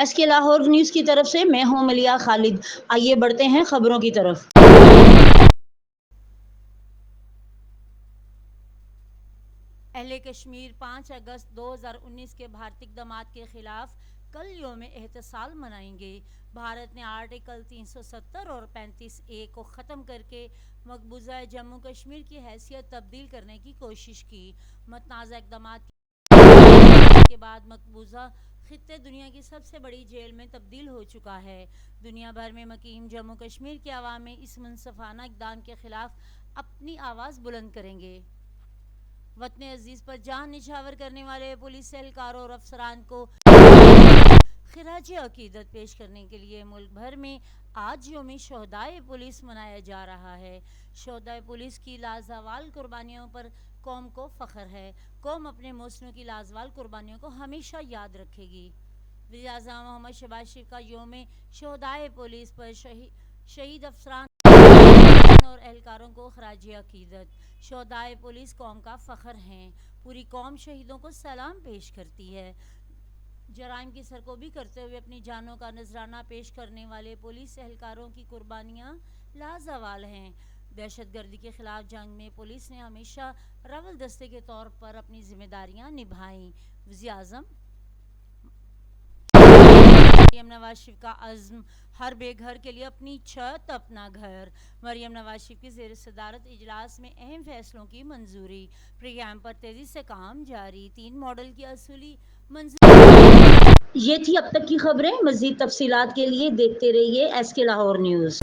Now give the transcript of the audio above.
S کے Lahore news کی طرف سے میں ہوں ملیہ خالد۔ آئیے بڑھتے ہیں خبروں کی طرف۔ اہل کشمیر 5 اگست 2019 کے بھارتی اقدامات کے خلاف کل یوم احتساب منائیں گے۔ بھارت نے آرٹیکل 370 اور 35A کو ختم کر کے مقبوضہ جموں کشمیر کی حیثیت تبدیل کرنے کی کوشش کی۔ متنازع اقدامات کے بعد مقبوضہ خطے دنیا کی سب سے بڑی جیل میں تبدیل ہو چکا ہے۔ دنیا بھر میں مقیم جموں کشمیر کی عوام میں اس منصفانہ اقدام کے خلاف اپنی آواز بلند کریں گے۔ وطن عزیز پر جان نچھاور کرنے والے پولیس اہلکاروں اور افسران کو خراج عقیدت پیش کرنے کے لیے ملک بھر میں آج یوم شہدائے پولیس منایا جا رہا ہے۔ شہدائے پولیس کی لازوال قربانیوں پر قوم کو فخر ہے۔ قوم اپنے محسنوں کی لازوال قربانیوں کو ہمیشہ یاد رکھے گی۔ وزیر اعظم محمد شہباز شریف کا یوم شہدائے پولیس پر شہید افسران اور اہلکاروں کو خراج عقیدت۔ شہدائے پولیس قوم کا فخر ہیں۔ پوری قوم شہیدوں کو سلام پیش کرتی ہے۔ جرائم کی سرکوبی کرتے ہوئے اپنی جانوں کا نذرانہ پیش کرنے والے پولیس اہلکاروں کی قربانیاں لازوال ہیں۔ دہشت گردی کے خلاف جنگ میں پولیس نے ہمیشہ رول دستے کے طور پر اپنی ذمہ داریاں نبھائیں۔ وزیر اعظم مریم نواز شریف کا عزم، ہر بے گھر کے لیے اپنی چھت اپنا گھر۔ مریم نواز شریف کی زیر صدارت اجلاس میں اہم فیصلوں کی منظوری۔ پروگرام پر تیزی سے کام جاری، 3 ماڈل کی اصولی منظوری۔ یہ تھی اب تک کی خبریں۔ مزید تفصیلات کے لیے دیکھتے رہیے ایس کے لاہور نیوز۔